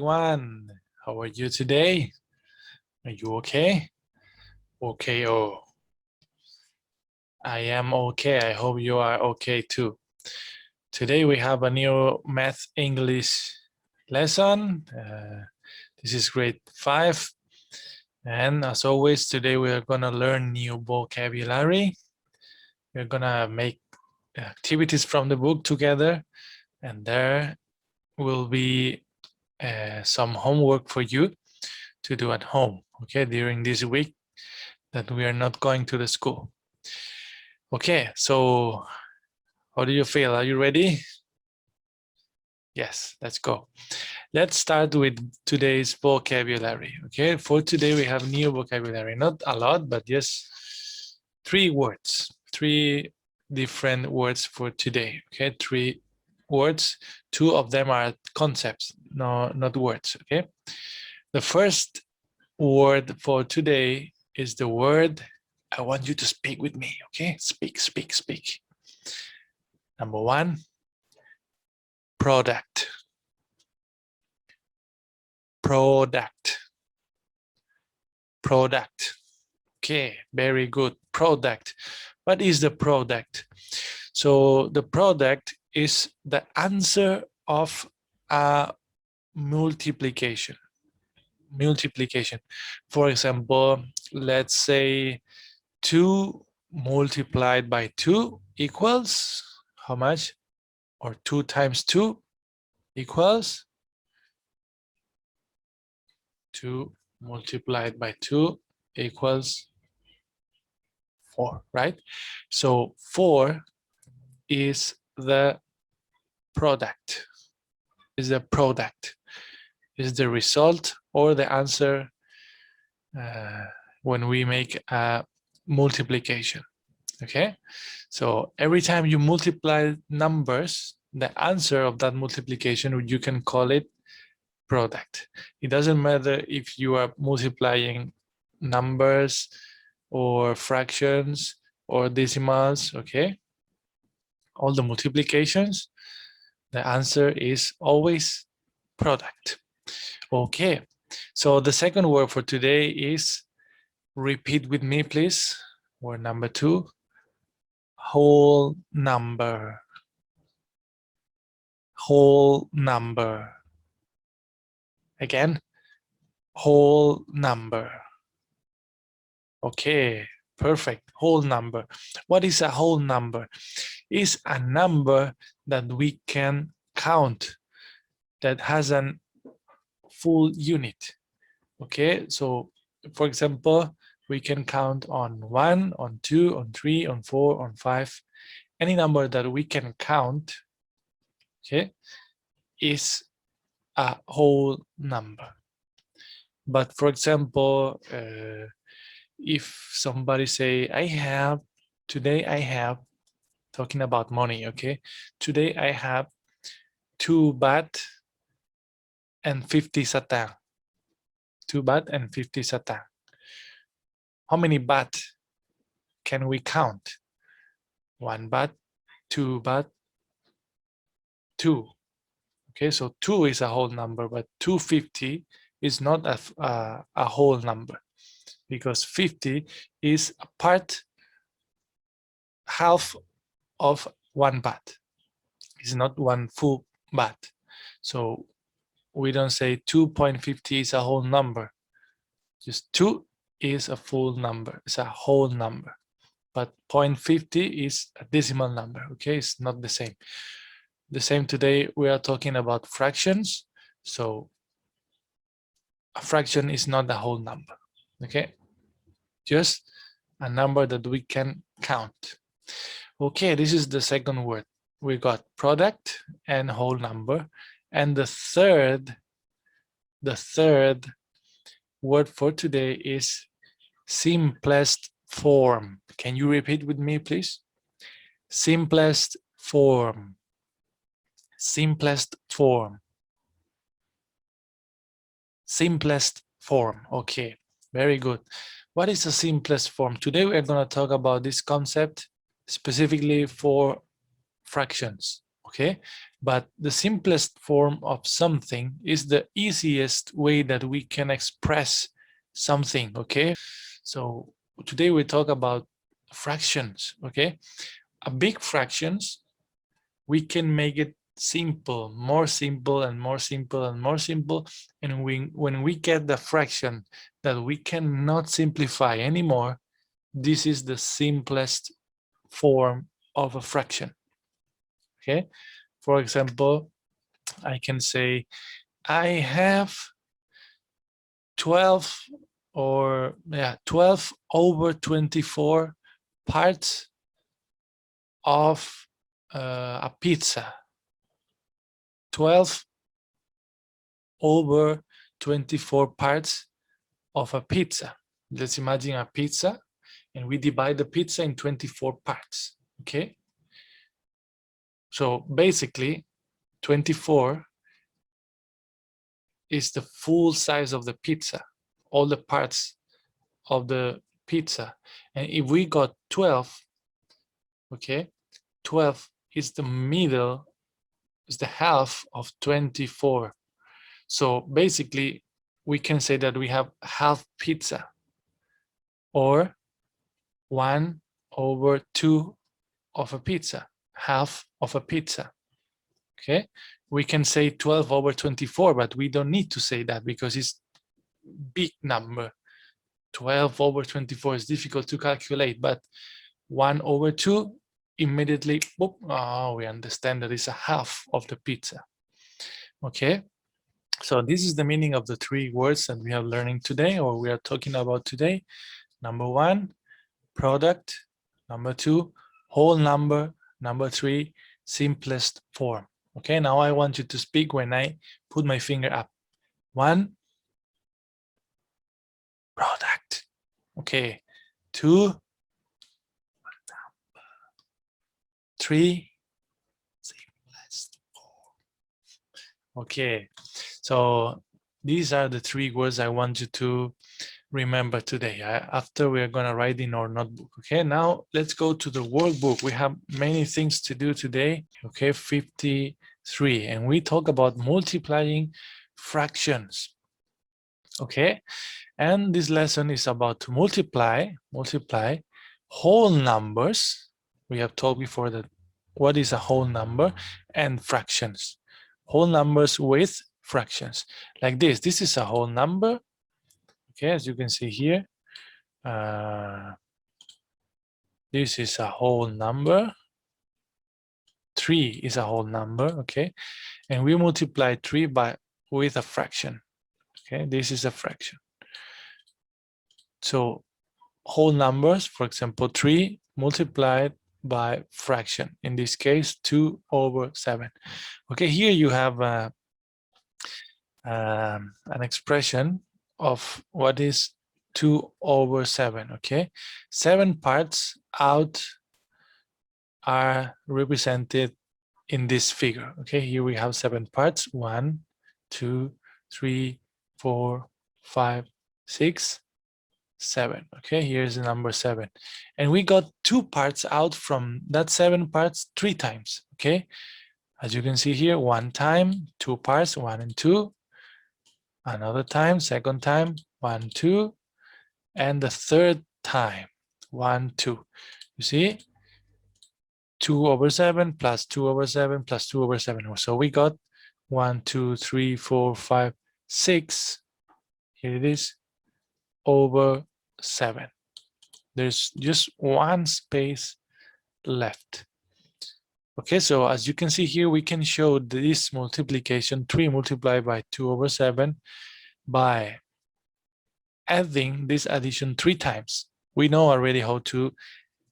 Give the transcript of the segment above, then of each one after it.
AUPS21. How are you today? Are you okay? Okay, oh. I am okay. I hope you are okay too. Today we have a new math English lesson. This is grade 5. And as always, today we are going to learn new vocabulary. We're going to make activities from the book together. And there will be some homework for you to do at home, okay, during this week that we are not going to the school. Okay, so how do you feel? Are you ready? Yes, let's go. Let's start with today's vocabulary. Okay, for today we have new vocabulary. Not a lot, but just 3 words, 3 different words for today. Okay, 3 words. 2 of them are concepts, no, not words. Okay, the first word for today is the word. I want you to speak with me. Okay, speak, speak, speak. Number 1, product. Product. Product. Okay, very good. Product. What is the product? So the product is the answer of a multiplication. Multiplication. For example, let's say 2 multiplied by 2 equals how much? Or 2 times 2 equals 2 multiplied by 2 equals 4, right? So 4 is the product. Is the product. Is the result or the answer when we make a multiplication. Okay, so every time you multiply numbers, the answer of that multiplication, you can call it product. It doesn't matter if you are multiplying numbers or fractions or decimals. Okay, all the multiplications, the answer is always product. Okay, so the second word for today is, repeat with me please, word number 2, whole number. Whole number. Again, whole number. Okay, perfect. Whole number. What is a whole number? It's a number that we can count, that has a full unit. Okay, so for example, we can count on 1, on 2, on 3, on 4, on 5. Any number that we can count, okay, is a whole number. But for example, if somebody say, today I have, talking about money, okay, today I have 2 baht and 50 satang. 2 baht and 50 satang. How many baht can we count? 1 baht, 2 baht, 2. Okay, so 2 is a whole number, but 250 is not a whole number, because 50 is a part, half of 1 baht. It's not 1 full baht. So we don't say 2.50 is a whole number. Just 2 is a full number. It's a whole number. But 0.50 is a decimal number. Okay, it's not the same. The same today, we are talking about fractions. So a fraction is not a whole number. Okay, just a number that we can count. Okay, this is the second word. We got product and whole number. And the third word for today is simplest form. Can you repeat with me, please? Simplest form. Simplest form. Simplest form. Okay, very good. What is the simplest form? Today we're going to talk about this concept specifically for fractions. Okay, But the simplest form of something is the easiest way that we can express something, okay? So today we talk about fractions, okay? A big fractions, we can make it simple, more simple and more simple and more simple. And when we get the fraction that we cannot simplify anymore, this is the simplest form of a fraction, okay? For example, I can say, I have 12 12 over 24 parts of a pizza. 12 over 24 parts of a pizza. Let's imagine a pizza and we divide the pizza in 24 parts, okay? So basically 24 is the full size of the pizza, all the parts of the pizza. And if we got 12, okay, 12 is the middle, is the half of 24. So basically, we can say that we have half pizza, or 1/2 of a pizza, half of a pizza. Okay, we can say 12 over 24, but we don't need to say that because it's big number. 12 over 24 is difficult to calculate, but 1/2 immediately, boop, oh, we understand that it's a half of the pizza. Okay, so this is the meaning of the three words that we are learning today, or we are talking about today. Number 1, product. Number 2, whole number. Number 3, simplest form. Okay, now I want you to speak when I put my finger up. 1, product. Okay, 2, 3, simplest form. Okay, so these are the three words I want you to remember today. After we are going to write in our notebook. Okay, now let's go to the workbook. We have many things to do today. Okay, 53, and we talk about multiplying fractions. Okay, and this lesson is about to multiply whole numbers. We have told before that what is a whole number, and fractions. Whole numbers with fractions. Like this. This is a whole number. Okay, as you can see here, this is a whole number. 3 is a whole number, okay? And we multiply 3 with a fraction, okay? This is a fraction. So whole numbers, for example, 3 multiplied by fraction. In this case, 2/7. Okay, here you have an expression of what is 2/7, okay? 7 parts out are represented in this figure. Okay, here we have 7 parts. 1, 2, 3, 4, 5, 6, 7. Okay, here's the number 7. And we got 2 parts out from that 7 parts 3 times. Okay, as you can see here, 1 time, 2 parts, 1 and 2. Another time, second time, 1, 2. And the third time, 1, 2. You see? 2/7 plus 2/7 plus 2/7. So we got 1, 2, 3, 4, 5, 6. Here it is, over 7. There's just one space left. Okay, so as you can see here, we can show this multiplication, 3 multiplied by 2/7, by adding this addition 3 times. We know already how to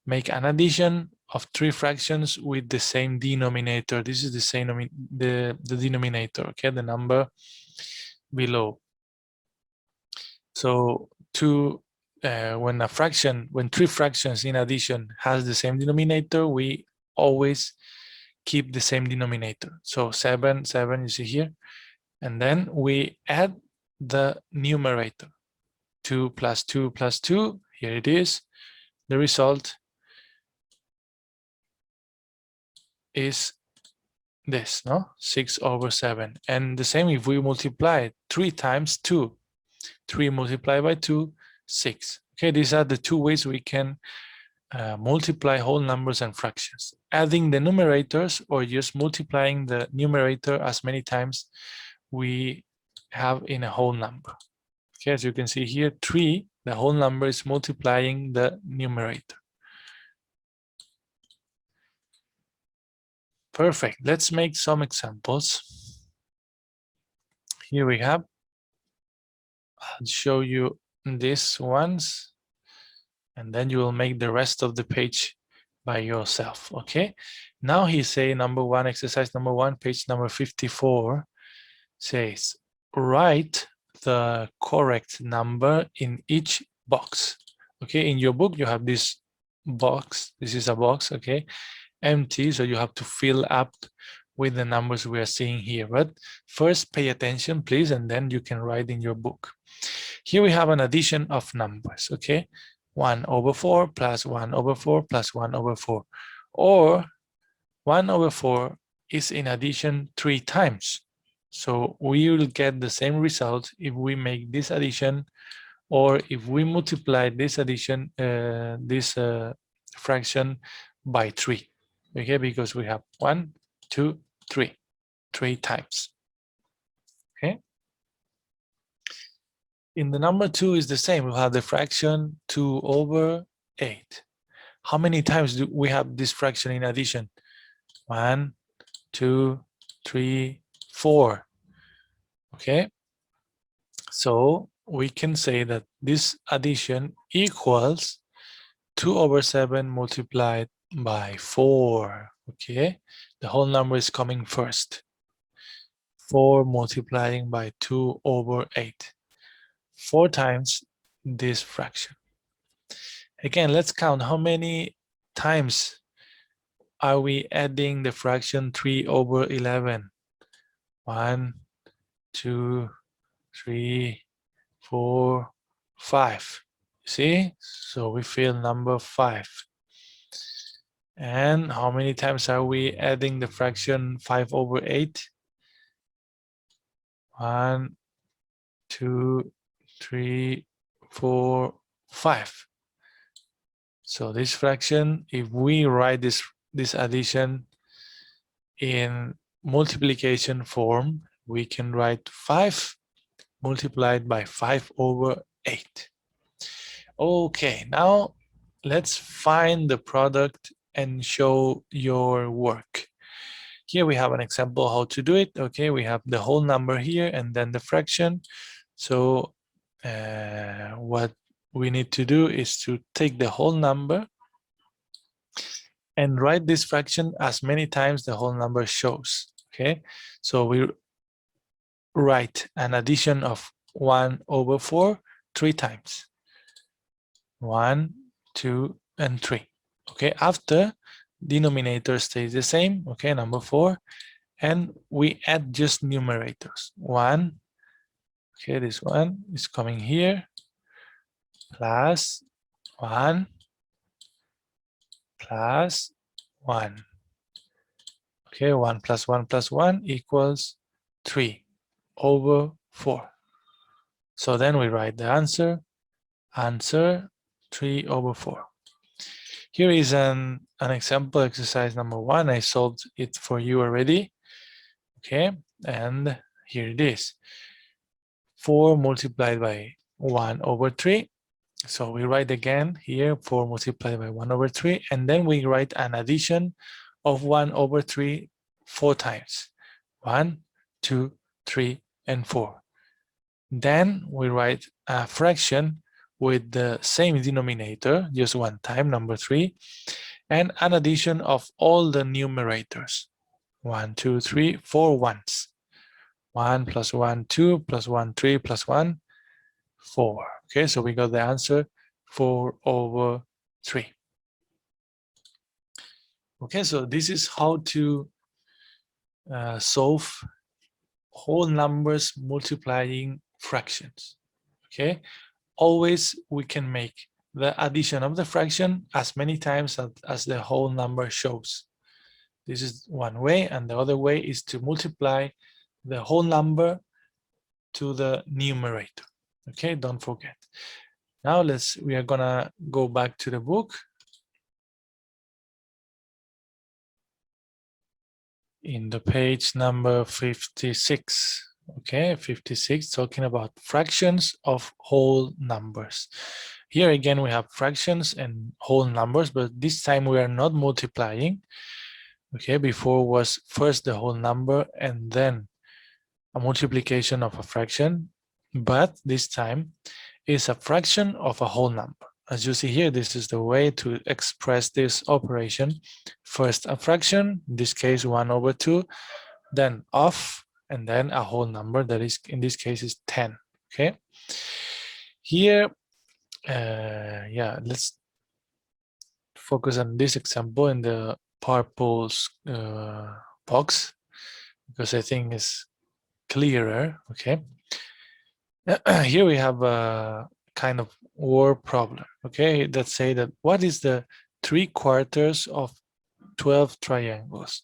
make an addition of 3 fractions with the same denominator. This is the same the denominator, okay, the number below. So when 3 fractions in addition has the same denominator, we always keep the same denominator. So 7, 7, you see here, and then we add the numerator. 2 plus 2 plus 2, here it is. The result is this, no? 6/7. And the same if we multiply 3 times 2. 3 multiplied by 2, 6. Okay, these are the two ways we can multiply whole numbers and fractions. Adding the numerators or just multiplying the numerator as many times we have in a whole number. Okay, as you can see here, 3, the whole number is multiplying the numerator. Perfect. Let's make some examples. Here we have. I'll show you these ones, and then you will make the rest of the page by yourself. Okay. Now he say number 1, exercise number 1, page number 54 says, write the correct number in each box. Okay, in your book you have this box. This is a box, okay, empty, so you have to fill up with the numbers we are seeing here. But first pay attention, please, and then you can write in your book. Here we have an addition of numbers, okay? 1/4 plus 1/4 plus 1/4. Or 1/4 is in addition 3 times. So we will get the same result if we make this addition or if we multiply this addition, this fraction by 3. Okay, because we have 1, 2, 3, 3 times. Okay. In the number 2 is the same. We have the fraction 2/8. How many times do we have this fraction in addition? 1, 2, 3, 4. Okay. So we can say that this addition equals 2/7 multiplied by 4. Okay, the whole number is coming first. 4 multiplying by 2/8. 4 times this fraction. Again, let's count how many times are we adding the fraction 3/11. 1, 2, 3, 4, 5. See? So we fill number 5. And how many times are we adding the fraction 5/8? 1, 2, 3, 4, 5. So this fraction, if we write this addition in multiplication form, we can write 5 multiplied by 5/8. Okay, now let's find the product and show your work. Here we have an example how to do it. Okay, we have the whole number here and then the fraction. So what we need to do is to take the whole number and write this fraction as many times the whole number shows. Okay, so we write an addition of 1/4 3 times. 1, 2, and 3. Okay, after denominator stays the same, okay, number 4, and we add just numerators. 1, okay, this one is coming here, plus 1, plus 1. Okay, 1 plus 1 plus 1 equals 3/4. So then we write the answer 3/4. Here is an example exercise number 1. I solved it for you already. Okay, and here it is. 4 multiplied by 1/3. So we write again here 4 multiplied by 1/3, and then we write an addition of 1/3 4 times. 1, 2, 3, and 4. Then we write a fraction with the same denominator, just one time, number 3, and an addition of all the numerators. 1, 2, 3, 4 ones. 1 plus 1, 2 plus 1, 3 plus 1, 4. Okay, so we got the answer 4/3. Okay, so this is how to solve whole numbers multiplying fractions. Okay, always we can make the addition of the fraction as many times as the whole number shows. This is one way, and the other way is to multiply the whole number to the numerator. Okay, don't forget. Now we are gonna go back to the book. In the page number 56. Okay, 56, talking about fractions of whole numbers. Here again, we have fractions and whole numbers, but this time we are not multiplying. Okay, before was first the whole number and then a multiplication of a fraction, but this time is a fraction of a whole number. As you see here, this is the way to express this operation. First a fraction, in this case 1/2, then of, and then a whole number that is, in this case, is 10. Okay. Here, yeah, let's focus on this example in the purple box, because I think it's clearer. Okay. Here we have a kind of word problem. Okay, let's say that what is the 3/4 of 12 triangles?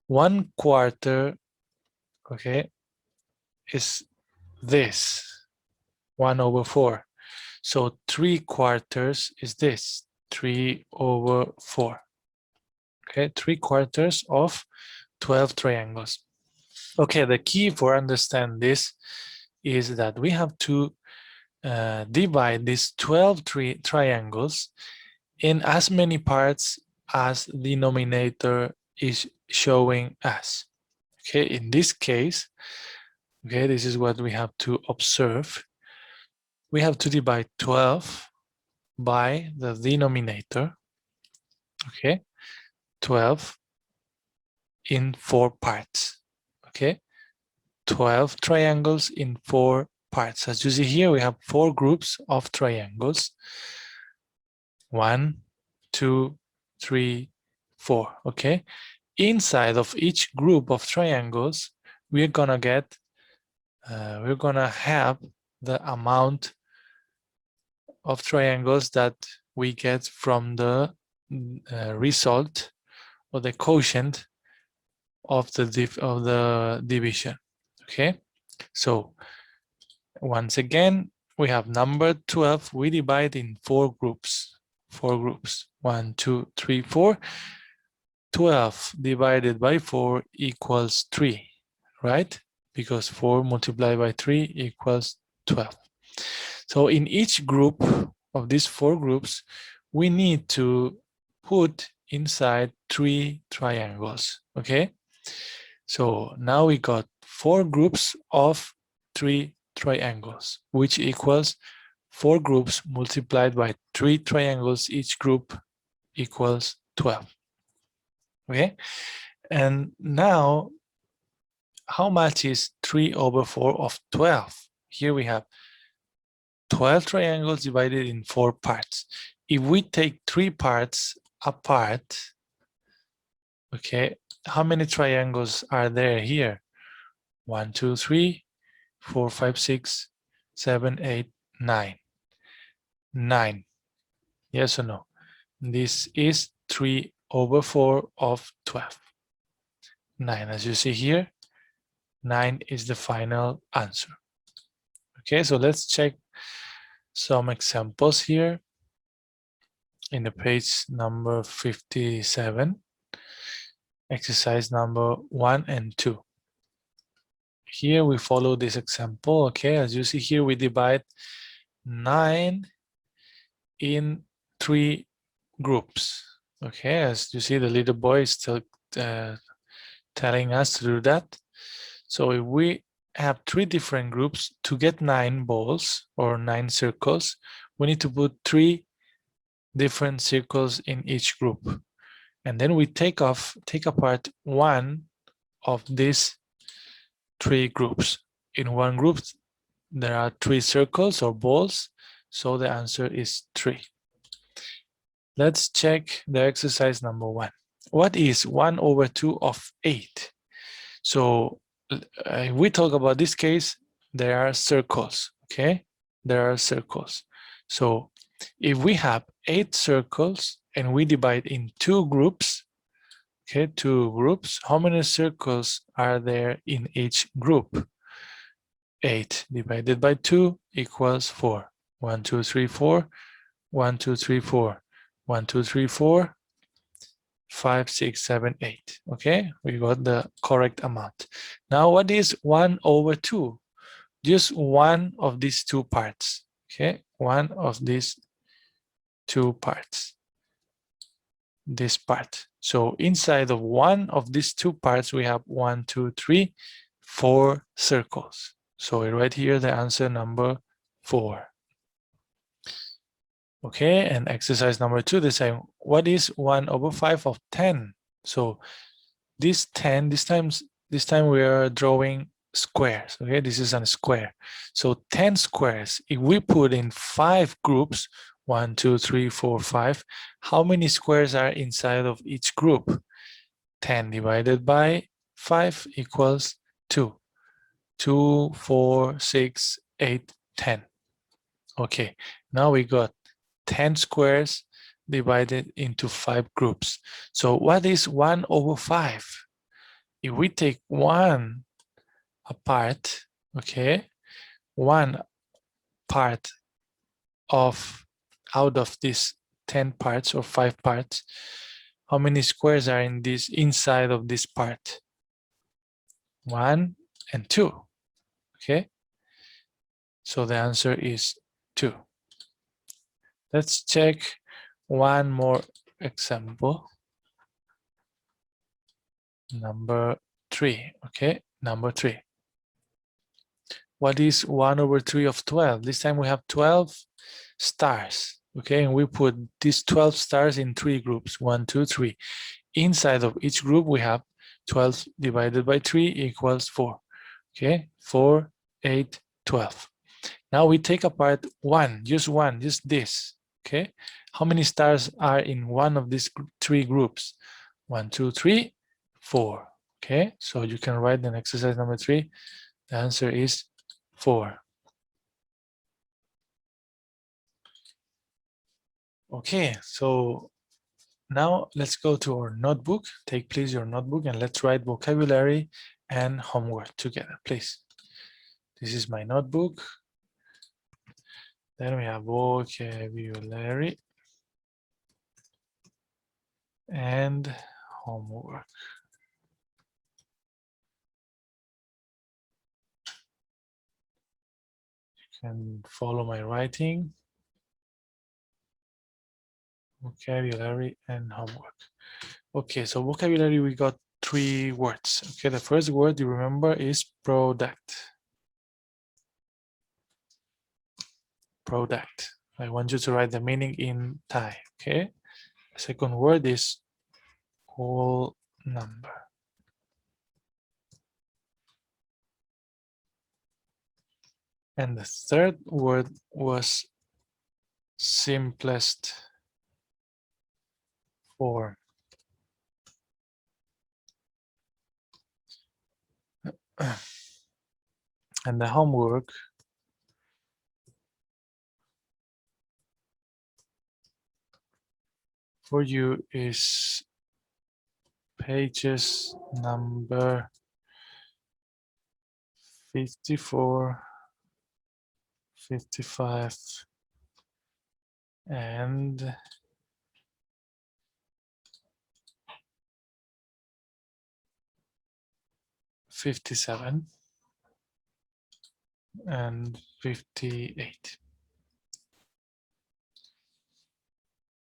1/4, okay, is this 1/4. So 3/4 is this 3/4. Okay, 3/4 of 12 triangles. Okay, the key for understand this is that we have to divide these 12 triangles in as many parts as the denominator is showing us. Okay, in this case, okay, this is what we have to observe. We have to divide 12 by the denominator, okay, 12 in 4 parts, okay, 12 triangles in 4 parts. As you see here, we have 4 groups of triangles. 1, 2, 3, 4. Okay. Inside of each group of triangles, we're gonna get, we're gonna have the amount of triangles that we get from the result or the quotient of the division. Okay. So once again, we have number 12. We divide in 4 groups. 4 groups. 1, 2, 3, 4. 12 divided by 4 equals 3, right? Because 4 multiplied by 3 equals 12. So in each group of these 4 groups, we need to put inside 3 triangles, okay? So now we got 4 groups of 3 triangles, which equals 4 groups multiplied by 3 triangles. Each group equals 12. Okay, and now how much is 3/4 of 12? Here we have 12 triangles divided in 4 parts. If we take 3 parts apart, okay, how many triangles are there here? 1, 2, 3, 4, 5, 6, 7, 8, 9. 9. Yes or no? This is 3/4 of 12. 9, as you see here, 9 is the final answer. Okay, so let's check some examples here in the page number 57, exercise number 1 and 2. Here we follow this example. Okay, as you see here, we divide 9 in 3 groups. Okay, as you see, the little boy is still telling us to do that. So if we have 3 different groups, to get 9 balls or 9 circles, we need to put 3 different circles in each group. And then we take apart one of these 3 groups. In one group, there are 3 circles or balls, so the answer is 3. Let's check the exercise number 1. What is 1/2 of 8? So if we talk about this case, there are circles, okay? There are circles. So if we have 8 circles and we divide in 2 groups, Okay, 2 groups. How many circles are there in each group? 8 divided by 2 equals 4. 1, 2, 3, 4. 1, 2, 3, 4. 1, 2, 3, 4. 5, 6, 7, 8. Okay, we got the correct amount. Now, what is 1 over 2? Just one of these two parts. Okay, one of these two parts. This part. So inside of one of these two parts, we have 1, 2, 3, 4 circles. So we write here the answer number 4. Okay, and exercise number 2, the same. What is 1 over 5 of 10? So this 10, this time we are drawing squares. Okay, this is a square. So 10 squares. If we put in 5 groups, 1, 2, 3, 4, 5, how many squares are inside of each group? 10 divided by 5 equals 2. 2, 4, 6, 8, 10. Okay, now we got 10 squares divided into 5 groups. So what is 1 over 5? If we take 1 apart, okay, 1 part out of these 10 parts or 5 parts, how many squares are in this inside of this part? 1 and 2. Okay, so the answer is 2. Let's check one more example. Number 3. Okay, number 3. What is 1 over 3 of 12? This time we have 12 stars. Okay, and we put these 12 stars in 3 groups, 1, 2, 3. Inside of each group, we have 12 divided by 3 equals 4. Okay, 4, 8, 12. Now we take apart one, just this. Okay, how many stars are in one of these 3 groups? 1, 2, 3, 4. Okay, so you can write in exercise number 3. The answer is 4. Okay, so now let's go to our notebook. Take please your notebook and let's write vocabulary and homework together, please. This is my notebook. Then we have vocabulary and homework. You can follow my writing. Vocabulary and homework. Okay, so vocabulary, we got 3 words. Okay, the first word you remember is product. Product. I want you to write the meaning in Thai. Okay, the second word is whole number. And the third word was simplest form. And the homework for you is pages number 54, 55, and 57 and 58.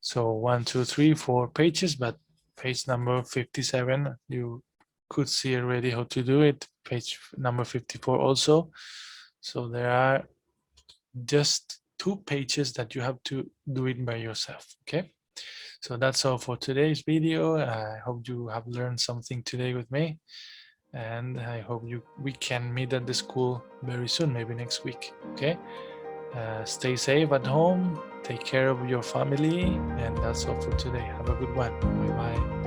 So 1, 2, 3, 4 pages, but page number 57, you could see already how to do it. Page number 54 also. So there are just 2 pages that you have to do it by yourself. Okay. So that's all for today's video. I hope you have learned something today with me. And I hope we can meet at the school very soon, maybe next week. Okay. Stay safe at home, take care of your family, and that's all for today. Have a good one. Bye bye.